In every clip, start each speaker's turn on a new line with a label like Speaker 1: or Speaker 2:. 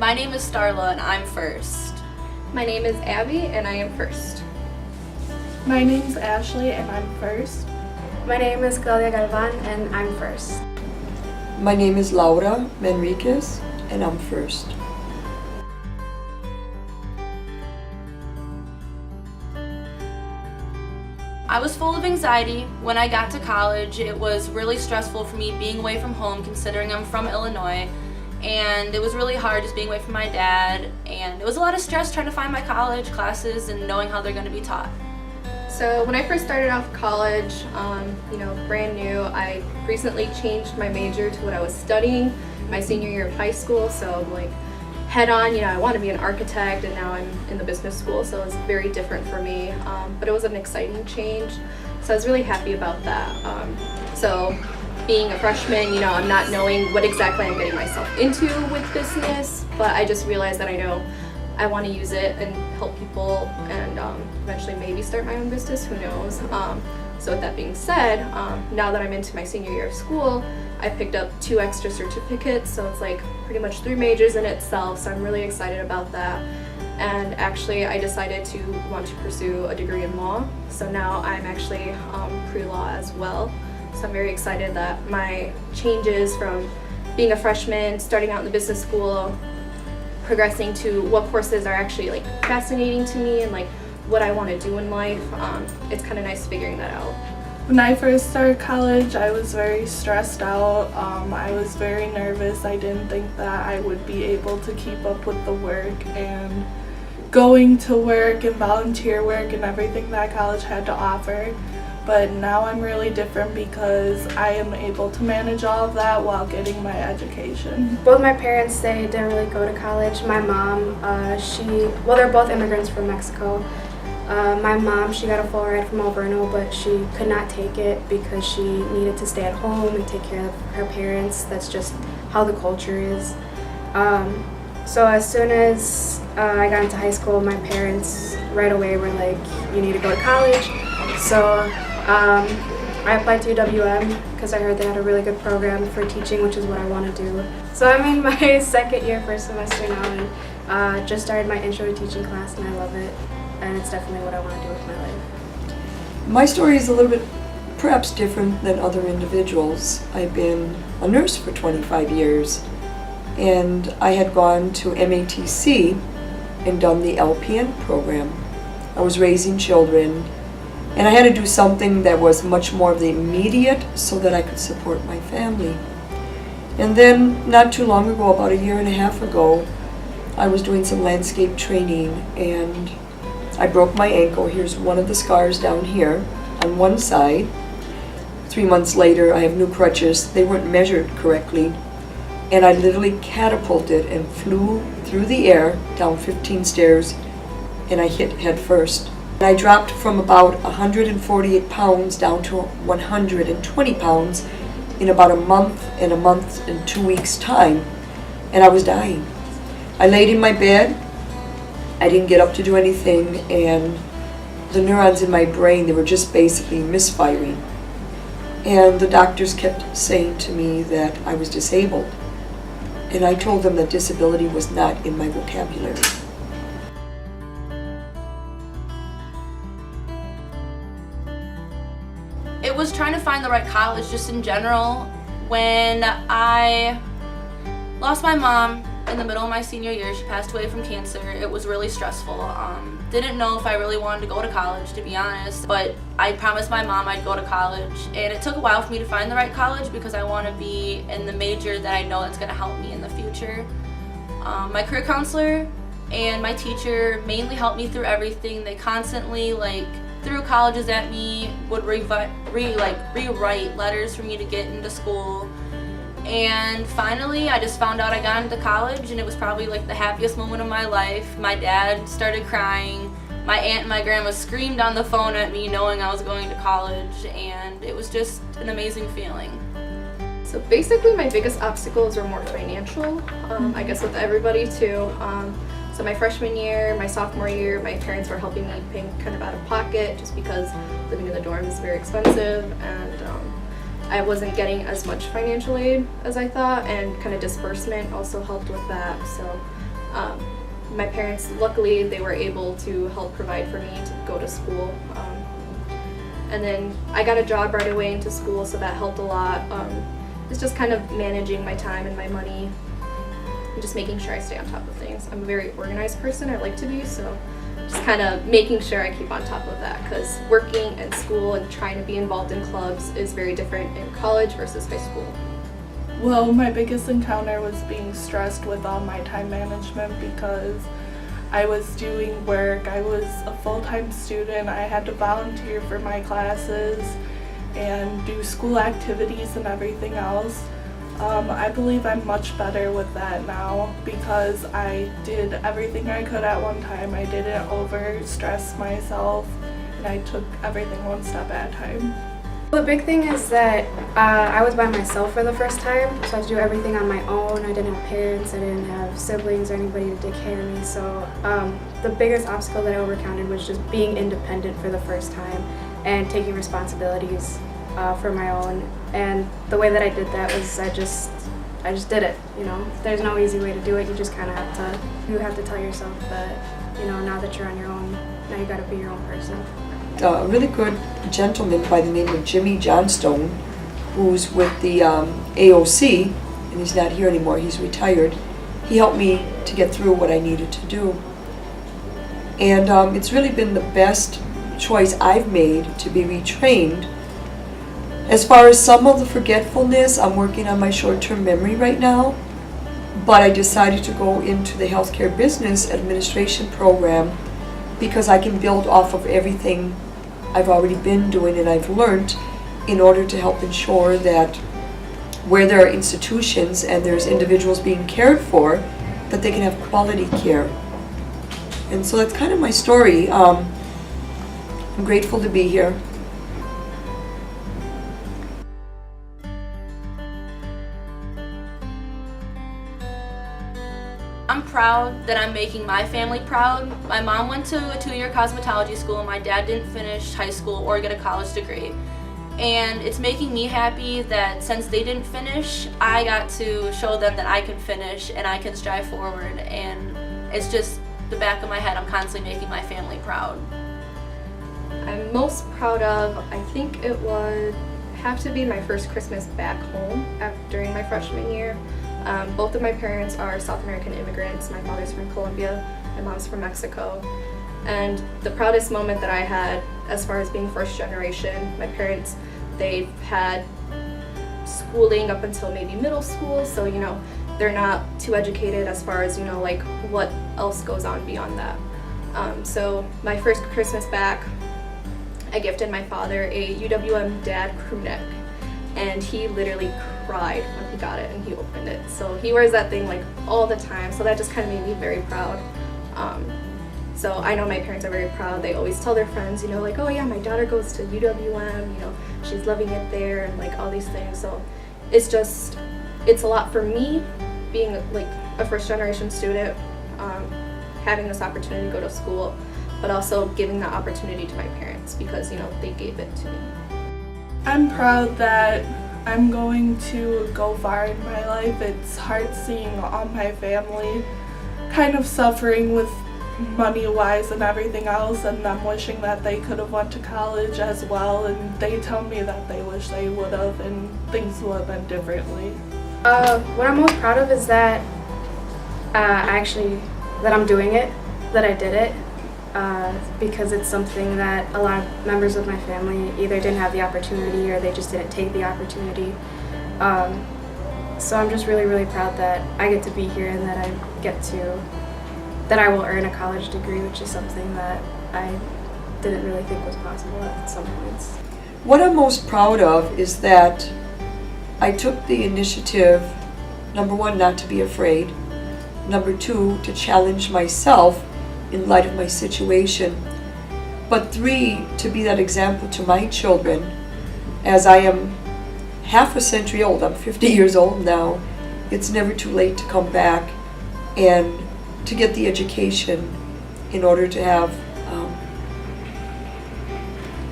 Speaker 1: My name is Starla and I'm first.
Speaker 2: My name is Abby and I am first.
Speaker 3: My name's Ashley and I'm first.
Speaker 4: My name is Claudia Galvan and I'm first.
Speaker 5: My name is Laura Manriquez and I'm first.
Speaker 1: I was full of anxiety when I got to college. It was really stressful for me being away from home considering I'm from Illinois, and it was really hard just being away from my dad, and it was a lot of stress trying to find my college classes and knowing how they're going to be taught.
Speaker 2: So when I first started off college, brand new, I recently changed my major to what I was studying my senior year of high school, so head on, I want to be an architect, and now I'm in the business school, so it's very different for me, but it was an exciting change, so I was really happy about that. So being a freshman, I'm not knowing what exactly I'm getting myself into with business, but I just realized that I know I want to use it and help people and eventually maybe start my own business, who knows. So with that being said, now that I'm into my senior year of school, I picked up 2 extra certificates, so it's pretty much 3 majors in itself, so I'm really excited about that. And actually I decided to want to pursue a degree in law, so now I'm actually pre-law as well. So I'm very excited that my changes from being a freshman, starting out in the business school, progressing to what courses are actually fascinating to me and what I want to do in life, it's kind of nice figuring that out.
Speaker 3: When I first started college, I was very stressed out. I was very nervous. I didn't think that I would be able to keep up with the work and going to work and volunteer work and everything that college had to offer. But now I'm really different because I am able to manage all of that while getting my education.
Speaker 4: Both my parents, they didn't really go to college. My mom, they're both immigrants from Mexico. My mom, she got a full ride from Alverno, but she could not take it because she needed to stay at home and take care of her parents. That's just how the culture is. So as soon as I got into high school, my parents right away were like, you need to go to college. So I applied to UWM because I heard they had a really good program for teaching, which is what I want to do. So I'm in my second year, first semester now, and just started my intro to teaching class, and I love it. And it's definitely what I want to do with my life.
Speaker 5: My story is a little bit perhaps different than other individuals. I've been a nurse for 25 years, and I had gone to MATC and done the LPN program. I was raising children, and I had to do something that was much more of the immediate so that I could support my family. And then not too long ago, about 1.5 years ago, I was doing some landscape training and I broke my ankle. Here's one of the scars down here on one side. 3 months later, I have new crutches. They weren't measured correctly. And I literally catapulted and flew through the air down 15 stairs, and I hit head first. And I dropped from about 148 pounds down to 120 pounds in about a month and 2 weeks time, and I was dying. I laid in my bed. I didn't get up to do anything, and the neurons in my brain, they were just basically misfiring. And the doctors kept saying to me that I was disabled. And I told them that disability was not in my vocabulary.
Speaker 1: It was trying to find the right college just in general. When I lost my mom in the middle of my senior year, she passed away from cancer. It was really stressful. Didn't know if I really wanted to go to college, to be honest, but I promised my mom I'd go to college, and it took a while for me to find the right college because I want to be in the major that I know that's going to help me in the future. My career counselor and my teacher mainly helped me through everything. They constantly threw colleges at me, would rewrite letters for me to get into school. And finally, I just found out I got into college, and it was probably the happiest moment of my life. My dad started crying. My aunt and my grandma screamed on the phone at me knowing I was going to college, and it was just an amazing feeling.
Speaker 2: So basically my biggest obstacles were more financial, I guess with everybody too. So my freshman year, my sophomore year, my parents were helping me pay kind of out of pocket just because living in the dorms is very expensive, and I wasn't getting as much financial aid as I thought, and kind of disbursement also helped with that. So My parents, luckily, they were able to help provide for me to go to school. And then I got a job right away into school, so that helped a lot. It's just kind of managing my time and my money and just making sure I stay on top of things. I'm a very organized person, I like to be, so just kind of making sure I keep on top of that, because working and school and trying to be involved in clubs is very different in college versus high school.
Speaker 3: Well, my biggest encounter was being stressed with all my time management because I was doing work. I was a full-time student. I had to volunteer for my classes and do school activities and everything else. I believe I'm much better with that now because I did everything I could at one time. I didn't over-stress myself, and I took everything one step at a time.
Speaker 4: The big thing is that I was by myself for the first time, so I had to do everything on my own. I didn't have parents, I didn't have siblings or anybody to take care of me. So the biggest obstacle that I overcame was just being independent for the first time and taking responsibilities for my own. And the way that I did that was I just did it. You know, there's no easy way to do it. You just kind of have to tell yourself that, you know, now that you're on your own, now you got to be your own person.
Speaker 5: A really good gentleman by the name of Jimmy Johnstone, who's with the AOC, and he's not here anymore, he's retired. He helped me to get through what I needed to do. And it's really been the best choice I've made to be retrained. As far as some of the forgetfulness, I'm working on my short-term memory right now, but I decided to go into the healthcare business administration program because I can build off of everything I've already been doing and I've learned in order to help ensure that where there are institutions and there's individuals being cared for, that they can have quality care. And so that's kind of my story. I'm grateful to be here.
Speaker 1: I'm proud that I'm making my family proud. My mom went to a 2-year cosmetology school and my dad didn't finish high school or get a college degree. And it's making me happy that since they didn't finish, I got to show them that I can finish and I can strive forward. And it's just the back of my head, I'm constantly making my family proud.
Speaker 2: I'm most proud of, I think it would have to be my first Christmas back home during my freshman year. Both of my parents are South American immigrants. My father's from Colombia, my mom's from Mexico. And the proudest moment that I had as far as being first generation, my parents, they've had schooling up until maybe middle school, so you know, they're not too educated as far as, you know, like what else goes on beyond that. So my first Christmas back, I gifted my father a UWM dad crew neck, and he literally cried when he got it and he opened it. So he wears that thing like all the time, so that just kind of made me very proud. So I know my parents are very proud. They always tell their friends, you know, like, oh yeah, my daughter goes to UWM, you know, she's loving it there, and like all these things. So it's a lot for me being like a first generation student, having this opportunity to go to school, but also giving that opportunity to my parents because, you know, they gave it to me.
Speaker 3: I'm proud that I'm going to go far in my life. It's hard seeing all my family kind of suffering with money-wise and everything else, and them wishing that they could have went to college as well, and they tell me that they wish they would have and things would have been differently.
Speaker 4: What I'm most proud of is that that I'm doing it, that I did it, because it's something that a lot of members of my family either didn't have the opportunity or they just didn't take the opportunity. So I'm just really, really proud that I get to be here and that I will earn a college degree, which is something that I didn't really think was possible at some points.
Speaker 5: What I'm most proud of is that I took the initiative, number one, not to be afraid, number two, to challenge myself in light of my situation, but three, to be that example to my children. As I am half a century old, I'm 50 years old now, it's never too late to come back and to get the education in order to have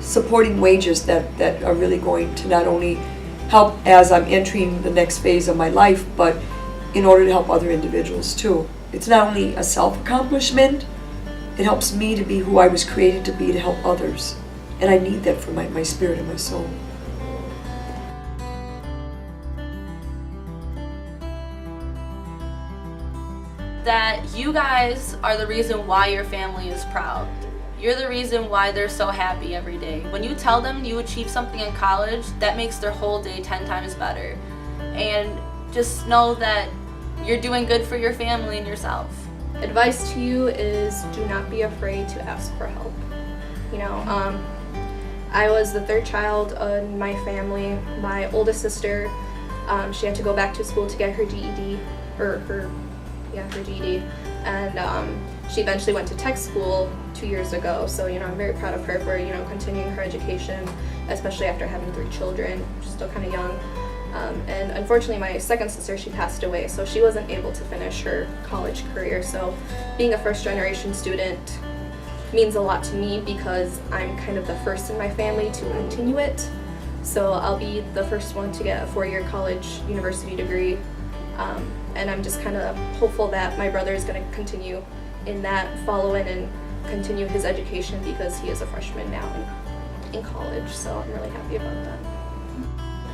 Speaker 5: supporting wages that are really going to not only help as I'm entering the next phase of my life, but in order to help other individuals too. It's not only a self-accomplishment, it helps me to be who I was created to be, to help others. And I need that for my spirit and my soul.
Speaker 1: That you guys are the reason why your family is proud. You're the reason why they're so happy every day. When you tell them you achieve something in college, that makes their whole day 10 times better. And just know that you're doing good for your family and yourself.
Speaker 2: Advice to you is do not be afraid to ask for help. You know, I was the third child in my family. My oldest sister, she had to go back to school to get her GED, her GED, and she eventually went to tech school 2 years ago. So, you know, I'm very proud of her for, you know, continuing her education, especially after having 3 children. She's still kind of young. And unfortunately, my second sister, she passed away, so she wasn't able to finish her college career. So being a first-generation student means a lot to me because I'm kind of the first in my family to continue it. So I'll be the first one to get a 4-year college university degree. And I'm just kind of hopeful that my brother is going to continue in that, follow in and continue his education because he is a freshman now in college. So I'm really happy about that.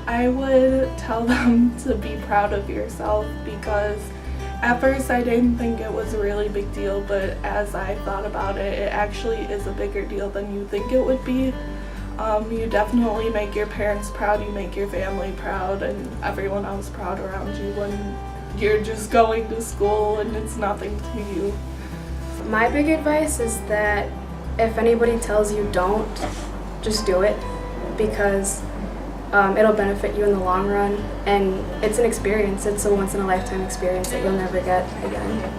Speaker 3: I would tell them to be proud of yourself because at first I didn't think it was a really big deal, but as I thought about it, it actually is a bigger deal than you think it would be. You definitely make your parents proud, you make your family proud, and everyone else proud around you when you're just going to school and it's nothing to you.
Speaker 4: My big advice is that if anybody tells you don't, just do it because it'll benefit you in the long run, and it's an experience. It's a once-in-a-lifetime experience that you'll never get again.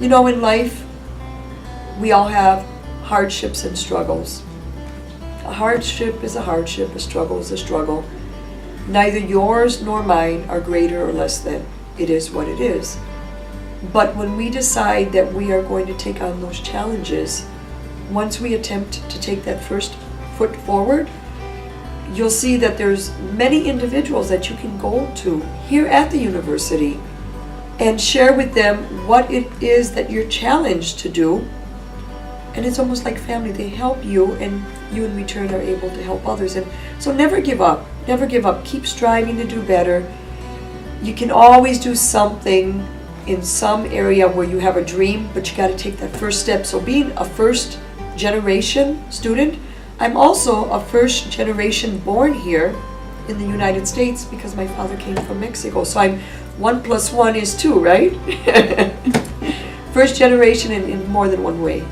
Speaker 5: You know, in life, we all have hardships and struggles. A hardship is a hardship, a struggle is a struggle. Neither yours nor mine are greater or less than. It is what it is. But when we decide that we are going to take on those challenges, once we attempt to take that first foot forward, you'll see that there's many individuals that you can go to here at the university and share with them what it is that you're challenged to do. And it's almost like family. They help you, and you in return are able to help others. And so never give up. Never give up. Keep striving to do better. You can always do something in some area where you have a dream, but you got to take that first step. So being a first generation student, I'm also a first generation born here in the United States because my father came from Mexico. So I'm 1 + 1 is 2, right? First generation in more than one way.